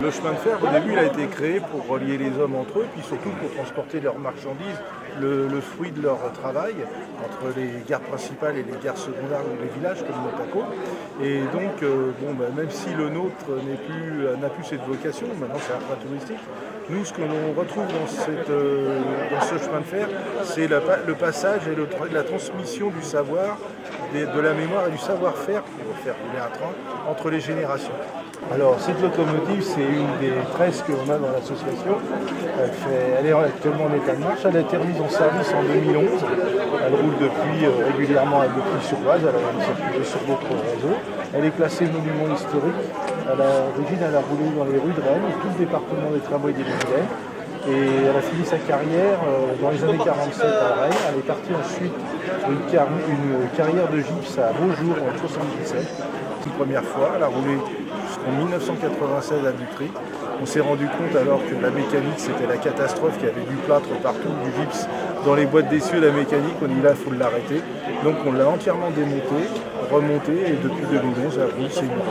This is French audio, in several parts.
Le chemin de fer, au début, il a été créé pour relier les hommes entre eux, puis surtout pour transporter leurs marchandises, le fruit de leur travail, entre les gares principales et les gares secondaires ou les villages comme Motaco. Et donc, même si le nôtre n'a plus cette vocation, maintenant c'est un point touristique, nous, ce que l'on retrouve dans ce chemin de fer, c'est le passage et la transmission du savoir, de la mémoire et du savoir-faire, pour faire rouler un train, entre les générations. Alors, cette locomotive, c'est une des 13 que l'on a dans l'association. Elle est actuellement en état de marche. Elle a été remise en service en 2011. Elle roule depuis régulièrement à Boucquy-sur-Oise. Elle a circulé sur d'autres réseaux. Elle est classée monument historique. À l'origine, elle a roulé dans les rues de Rennes, tout le département des tramways des Yvelines. Et elle a fini sa carrière dans les années 47 à Rennes. Elle est partie ensuite sur une carrière de gypse à Beaujour en 1977. Une première fois, elle a roulé jusqu'en 1996 à Vitry. On s'est rendu compte alors que la mécanique c'était la catastrophe, qu'il y avait du plâtre partout, du gypse dans les boîtes d'essieu, la mécanique, on dit là il faut l'arrêter. Donc on l'a entièrement démonté, remonté et depuis 2011 elle roule, c'est une marche.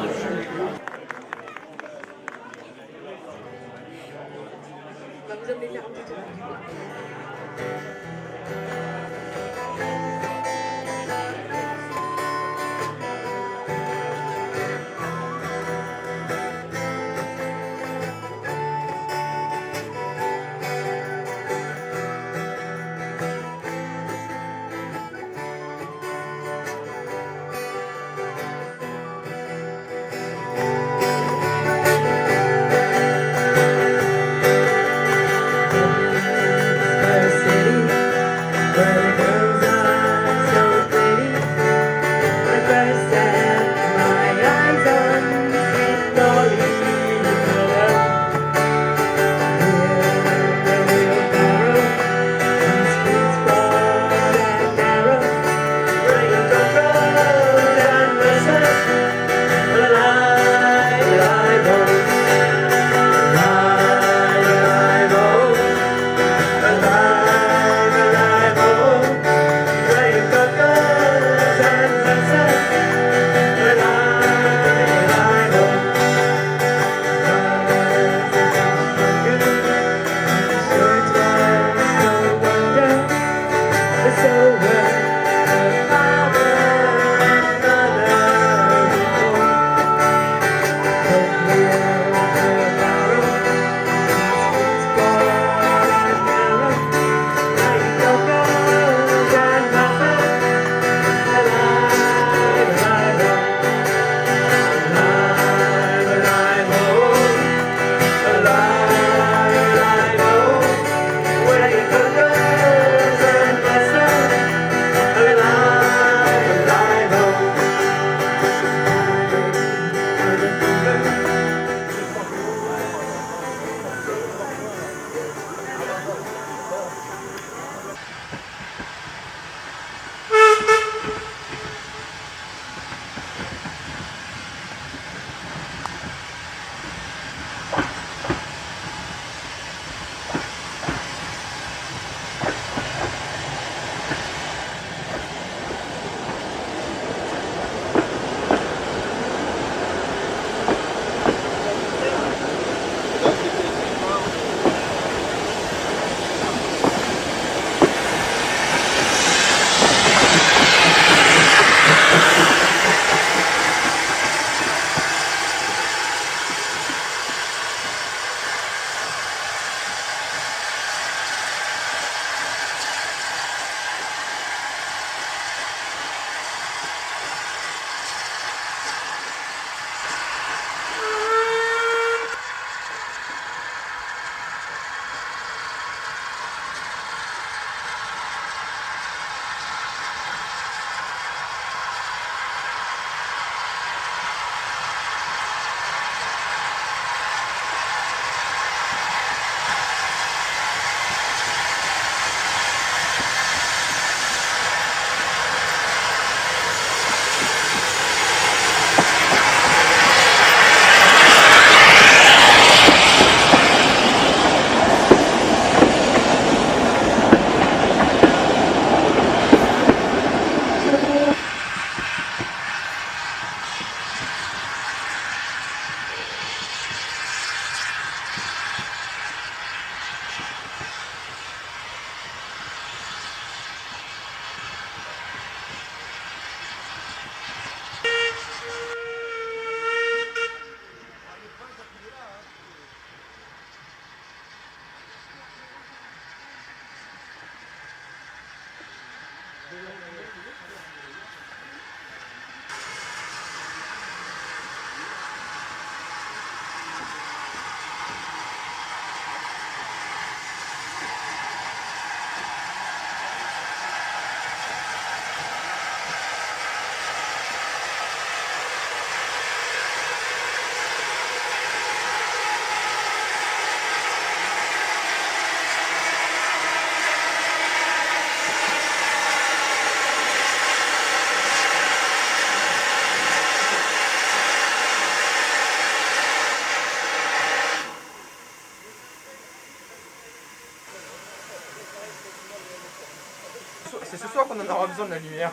aura besoin de la lumière.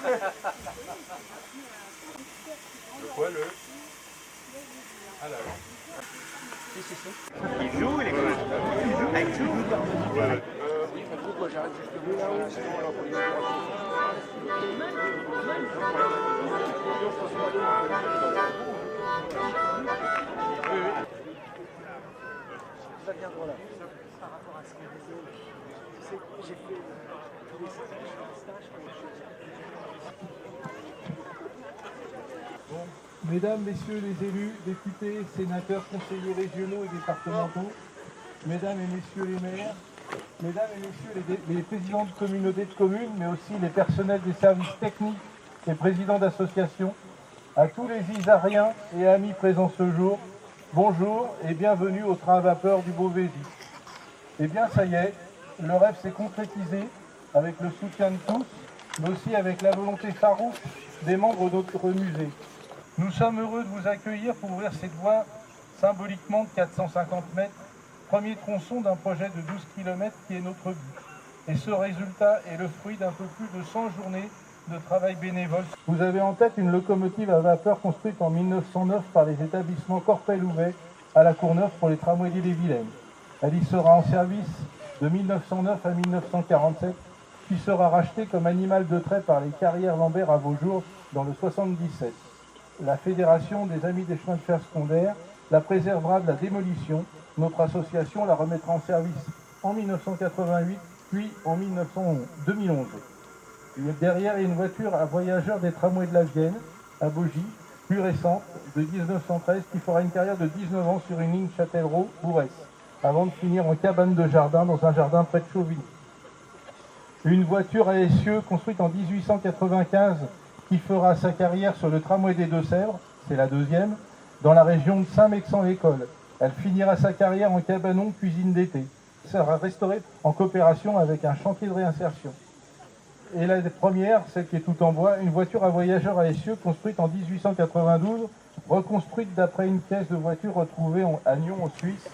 Le quoi, le... Ah là, si. Il joue, il est quoi? Ah, il joue. Ouais. Oui, mais pourquoi j'arrête justement là pour les oui. Ça viendra là. Par rapport à ce qu'on disait, tu sais, j'ai fait tous les stages Mesdames, Messieurs les élus, députés, sénateurs, conseillers régionaux et départementaux, Mesdames et Messieurs les maires, Mesdames et Messieurs les présidents de communautés de communes, mais aussi les personnels des services techniques et présidents d'associations, à tous les Isariens et amis présents ce jour, bonjour et bienvenue au train à vapeur du Beauvaisis. Eh bien ça y est, le rêve s'est concrétisé avec le soutien de tous, mais aussi avec la volonté farouche des membres de notre musée. Nous sommes heureux de vous accueillir pour ouvrir cette voie symboliquement de 450 mètres, premier tronçon d'un projet de 12 km qui est notre but. Et ce résultat est le fruit d'un peu plus de 100 journées de travail bénévole. Vous avez en tête une locomotive à vapeur construite en 1909 par les établissements Corpel-Louvet à la Courneuve pour les tramways d'Ille-et-Vilaine. Elle y sera en service de 1909 à 1947, puis sera rachetée comme animal de trait par les carrières Lambert à Beaujour dans le 77. La Fédération des Amis des chemins de fer secondaires la préservera de la démolition. Notre association la remettra en service en 1988, puis en 2011. Derrière, il y a une voiture à voyageurs des tramways de la Vienne, à Beaugy, plus récente, de 1913, qui fera une carrière de 19 ans sur une ligne Châtellerault-Bourrès, avant de finir en cabane de jardin dans un jardin près de Chauvigny. Une voiture à essieu construite en 1895 qui fera sa carrière sur le tramway des Deux-Sèvres, c'est la deuxième, dans la région de Saint-Mexan-l'École. Elle finira sa carrière en cabanon cuisine d'été. Sera restaurée en coopération avec un chantier de réinsertion. Et la première, celle qui est tout en bois, une voiture à voyageurs à essieu construite en 1892, reconstruite d'après une pièce de voiture retrouvée à Nyon en Suisse,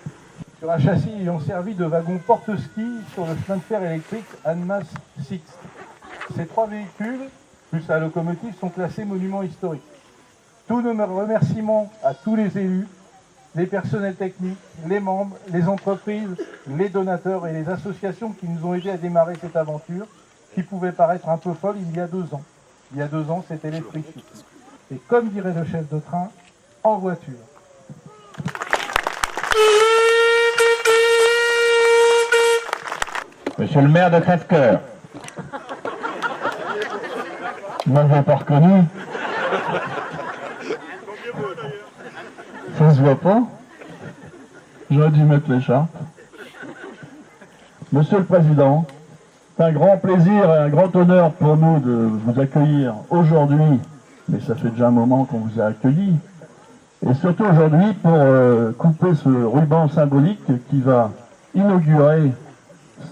sur un châssis ayant servi de wagon porte-ski sur le chemin de fer électrique Annemasse Sixte. Ces trois véhicules, plus la locomotive, sont classés monuments historiques. Tous nos remerciements à tous les élus, les personnels techniques, les membres, les entreprises, les donateurs et les associations qui nous ont aidés à démarrer cette aventure, qui pouvait paraître un peu folle il y a 2 ans. Il y a 2 ans, c'était l'esprit fixe. Et comme dirait le chef de train, en voiture. Monsieur le maire de Crèvecoeur. Vous m'avez pas reconnu? Ça se voit pas? J'aurais dû mettre l'écharpe. Monsieur le Président, c'est un grand plaisir et un grand honneur pour nous de vous accueillir aujourd'hui, mais ça fait déjà un moment qu'on vous a accueillis, et surtout aujourd'hui pour couper ce ruban symbolique qui va inaugurer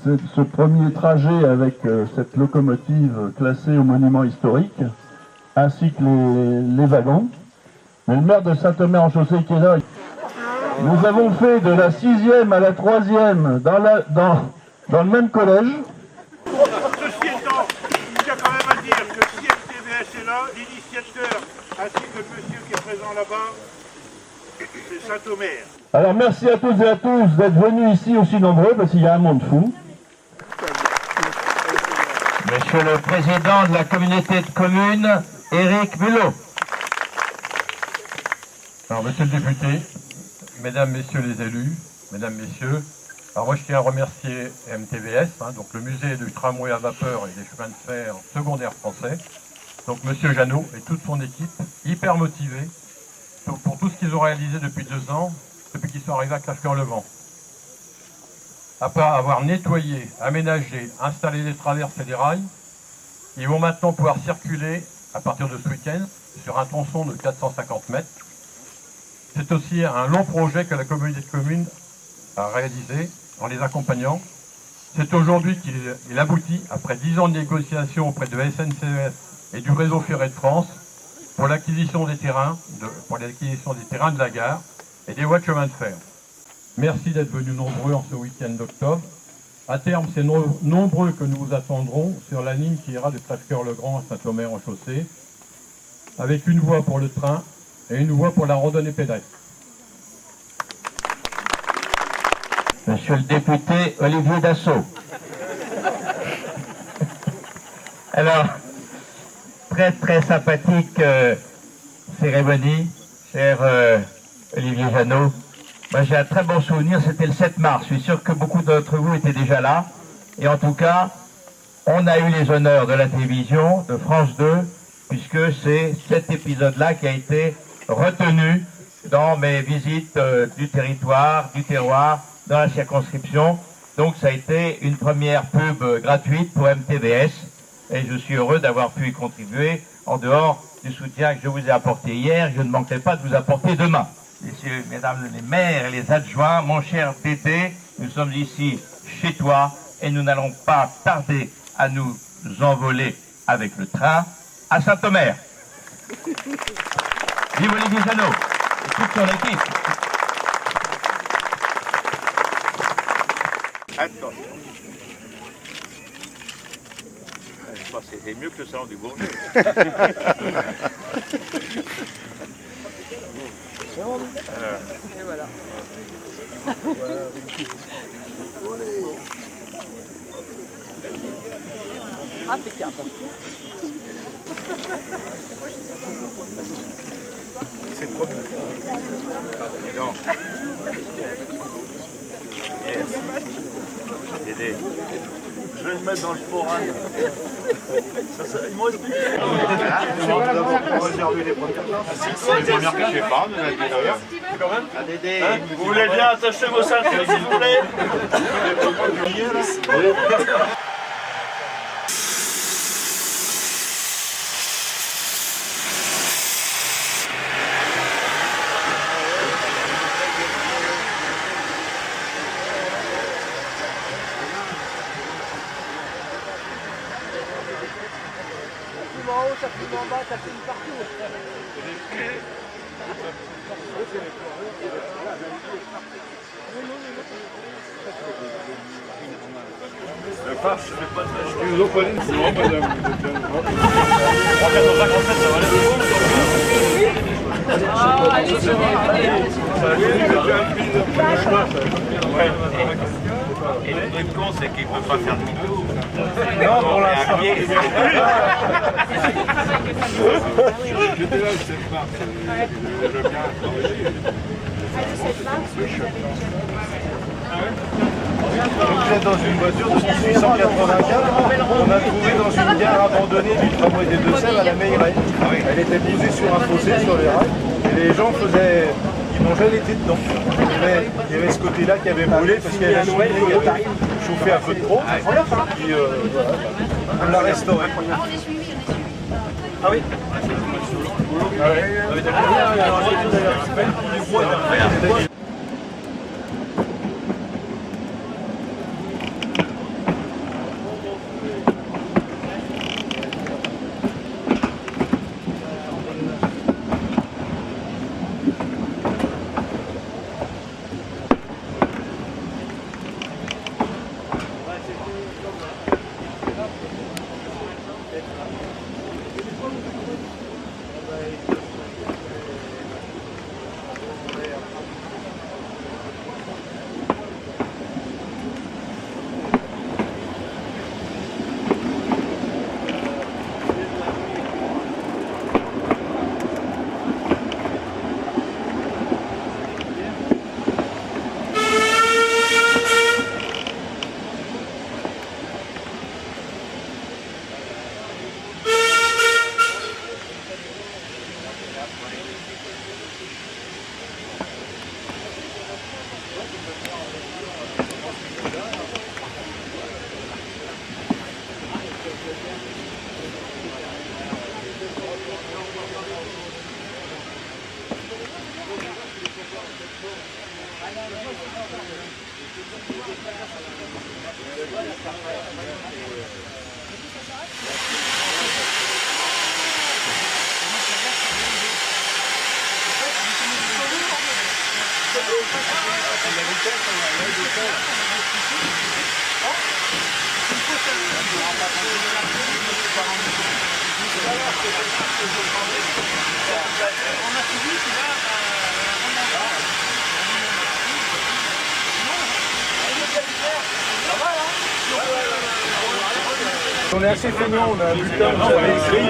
ce premier trajet avec cette locomotive classée au monument historique, ainsi que les wagons. Mais le maire de Saint-Omer-en-Chaussée qui est là, nous avons fait de la 6e à la 3e dans le même collège. Ceci étant, il y a quand même à dire que si MTVS est là, l'initiateur, ainsi que le monsieur qui est présent là-bas, c'est Saint-Omer. Alors merci à toutes et à tous d'être venus ici aussi nombreux, parce qu'il y a un monde fou. Monsieur le Président de la communauté de communes, Éric Mulot. Alors, monsieur le député, mesdames, messieurs les élus, mesdames, messieurs, alors moi je tiens à remercier MTVS, donc le musée du tramway à vapeur et des chemins de fer secondaires français, donc monsieur Jeannot et toute son équipe, hyper motivés pour tout ce qu'ils ont réalisé depuis 2 ans, depuis qu'ils sont arrivés à Crèvecoeur-le-Vent. Après avoir nettoyé, aménagé, installé des traverses et des rails, ils vont maintenant pouvoir circuler à partir de ce week-end sur un tronçon de 450 mètres. C'est aussi un long projet que la communauté de communes a réalisé en les accompagnant. C'est aujourd'hui qu'il aboutit, après 10 ans de négociations auprès de SNCF et du réseau ferré de France, pour l'acquisition des terrains, de la gare et des voies de chemin de fer. Merci d'être venus nombreux en ce week-end d'octobre. À terme, c'est nombreux que nous vous attendrons sur la ligne qui ira de Crèvecoeur-le-Grand à Saint-Omer-en-Chaussée, avec une voie pour le train et une voie pour la randonnée pédestre. Monsieur le député Olivier Dassault. Alors, très sympathique cérémonie, cher Olivier Jeannot. Moi, j'ai un très bon souvenir, c'était le 7 mars. Je suis sûr que beaucoup d'entre vous étaient déjà là. Et en tout cas, on a eu les honneurs de la télévision, de France 2, puisque c'est cet épisode-là qui a été retenu dans mes visites du territoire, du terroir, dans la circonscription. Donc ça a été une première pub gratuite pour MTVS. Et je suis heureux d'avoir pu y contribuer en dehors du soutien que je vous ai apporté hier. Je ne manquerai pas de vous apporter demain. Messieurs, mesdames les maires et les adjoints, mon cher Tété, nous sommes ici chez toi et nous n'allons pas tarder à nous envoler avec le train à Saint-Omer. Vive Olivier Jeannot et toute son équipe. Attention. C'est mieux que le salon du Bourget. Et voilà. Impeccable. C'est le premier. Dis donc. Yes. Dédé. Je vais le mettre dans le forum. Ils m'ont expliqué. Pour réserver les premières places. Les premières places, je sais pas, mais d'ailleurs. Quand même. Ah, Dédé. Vous voulez bien attacher vos ceintures, s'il vous plaît? En haut, ça fume en bas, ça fume partout. Le phare, je fais pas de la Ils nous ont pas dit, non, madame. 3,457, ça va aller. Et le truc con, c'est qu'il ne peut pas faire de micro. Non, pour l'instant. J'étais là, je sais pas. Je veux bien travailler. Vous êtes dans une voiture de 1884, on a trouvé dans une gare abandonnée du tramway des Deux-Sèvres à la Meilleray. Elle était posée sur un fossé, sur les rails, et les gens ils mangeaient l'été dedans. Il y avait ce côté-là qui avait brûlé parce qu'il y avait la cheminée qui avait chauffé un peu trop. Puis voilà, on l'a restauré. Ah oui. On est assez feignant, on a un bulletin, vous avez écrit,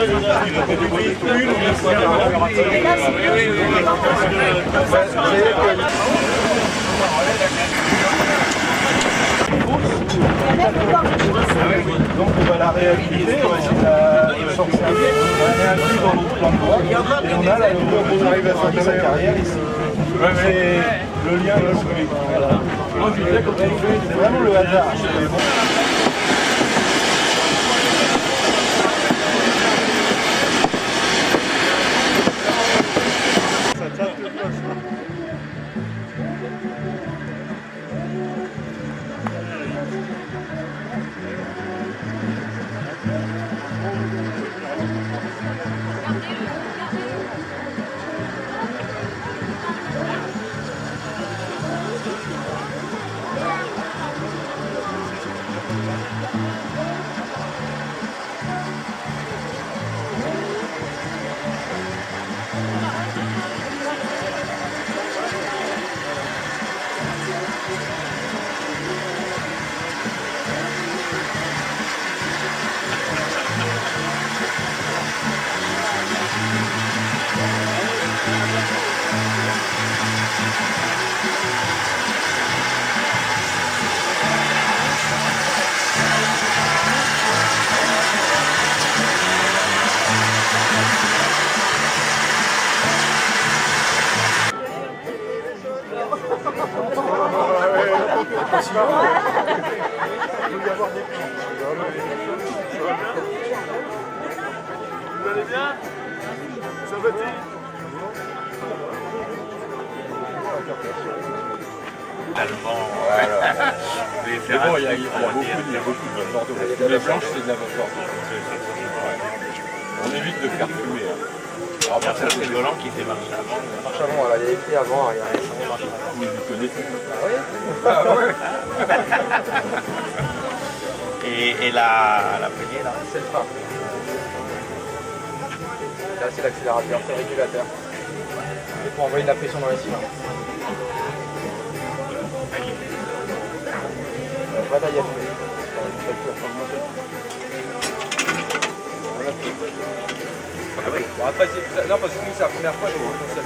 donc on va la réhabiliter, on va essayer de la sortir. Elle est incluse dans notre plan de loi. Et on a là, on arrive à faire sa carrière ici. C'est le lien là, voilà. C'est vraiment le hasard. Vous allez bien? Ça va-t-il? Allemand, c'est bon, il y a beaucoup de Bordeaux. Les blanches, c'est de la vapeur. On évite de faire fumer. Alors, ça, c'est le volant qui fait marche avant. Marche avant, voilà, il y a écrit avant, il y a récemment marche avant. Oui, vous connaissez. Ah oui. Et la poignée, là? C'est le frein. Là, c'est l'accélérateur, c'est le régulateur. Et pour envoyer de la pression dans les cylindres. Voilà, il y a tout. Bon, après, non, parce que c'est la première fois, donc on s'est